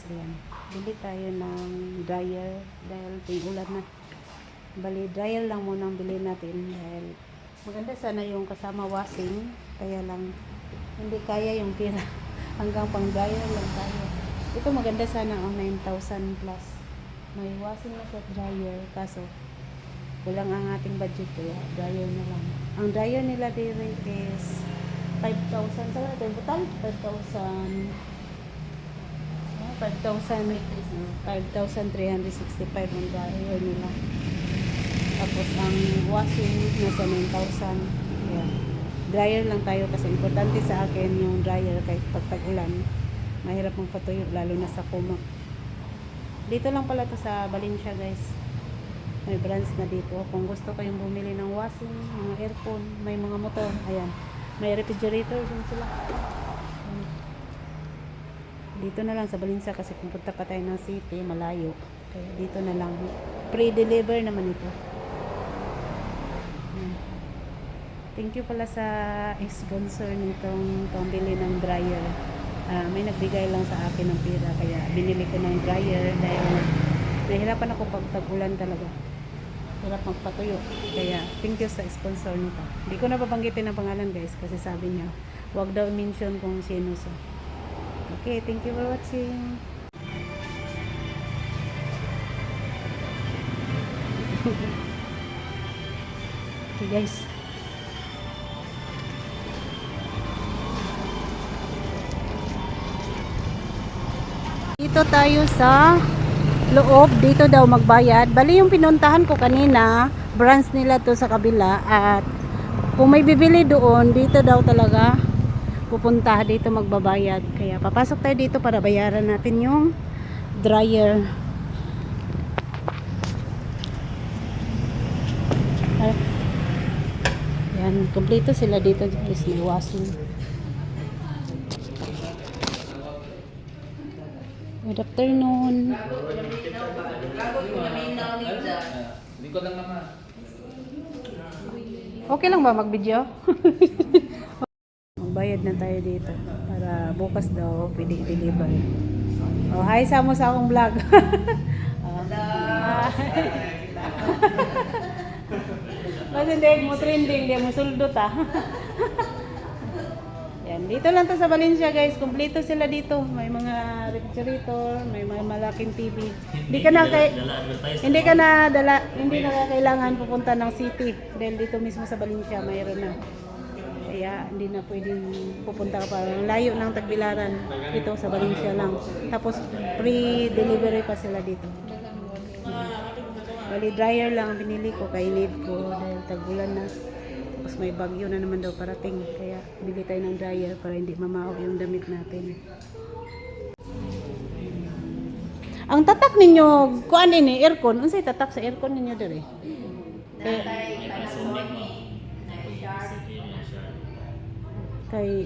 Ayan. Bili tayo ng dryer dahil ting-ulan na. Bali, dryer lang muna ang bilhin natin dahil maganda sana yung kasama washing. Kaya lang, hindi kaya yung pira. Hanggang pang dryer lang tayo. Ito maganda sana ang 9,000 plus. May washing na sa dryer. Kaso, kulang ang ating budget kaya dryer na lang. Ang dryer nila dire is 5,000. Saan natin? Total? 5,365 ang dryer nila. Tapos ang washing nasa 9,000. Yeah. Dryer lang tayo kasi importante sa akin yung dryer kahit pag tag-ulan. Mahirap magpatuyo lalo na sa kuma. Dito lang pala to sa Valencia guys. May branch na dito. Kung gusto kayong bumili ng washing, mga aircon, may mga motor, ayan. May refrigerator din sila. Dito na lang sa Valencia kasi kung punta pa tayo ng city, malayo. Kaya dito na lang. Pre-deliver naman ito. Thank you pala sa sponsor nitong pambili ng dryer. May nagbigay lang sa akin ng pera kaya binili ko ng dryer dahil nahirapan ako pag tag-ulan talaga. Hirap magpatuyo. Kaya thank you sa sponsor nito. Hindi ko na babanggitin ang pangalan guys kasi sabi niya wag daw mention kung sino siya. Okay, thank you for watching. Okay guys. Dito tayo sa loob, dito daw magbayad. Bali yung pinuntahan ko kanina, branch nila to sa kabila at kung may bibili doon, dito daw talaga pupunta, dito magbabayad. Kaya papasok tayo dito para bayaran natin yung dryer. Yan, kompleto sila dito guys, may washing. Good afternoon. Okay lang ba mag-video? Magbayad na tayo dito para bukas daw pwede i-deliver. Oh, hi sa mo sa akong vlog. Kasi hindi mo trending, hindi mo suldot Yan, dito lang to sa Valencia guys, kumpleto sila dito. May mga refrigerator, may mga malaking TV. Hindi na kailangan pupunta ng city dahil dito mismo sa Valencia mayroon na. Kaya hindi na pwedeng pupunta pa layo ng Tagbilaran, dito sa Valencia lang. Tapos pre-delivery pa sila dito. Bali dryer lang ang binili ko kay leave ko dahil tag-ulan na. Tapos may bagyo na naman daw parating. Kaya bili tayo ng dryer para hindi mamahaw yung damit natin. Ang tatak ninyo, kuan ini aircon. Unsay tatak sa aircon ninyo dire? Kay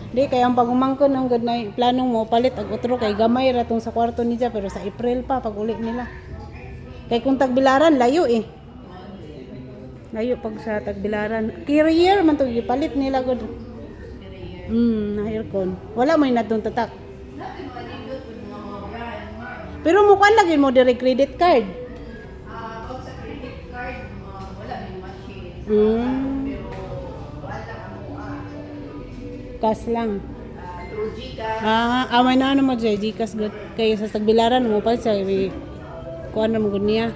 di kay ang pagumangkon ng good na plano mo palit ag otro kay gamay ra tong sa kwarto niya pero sa April pa pag uli nila. Kay kung Tagbilaran layo layo pag sa Tagbilaran. Carrier man to gipalit nila gud. Na aircon. Wala mo inadtong tatak. Pero mukha lagi mo dire credit card. Pag sa credit card wala may machine. Cash lang. Through GCash. May na ano mo dyan, GCash good. Kaya sa Tagbilaran mo pa siya, kuha na mo good niya.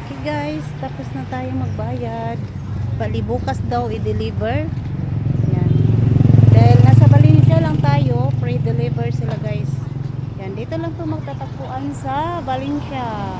Okay guys, tapos na tayo magbayad. Bali bukas daw i-deliver. Yan. Dahil nasa Valencia lang tayo, pre-deliver sila guys. Yan, dito lang 'to magtatagpuan sa Valencia.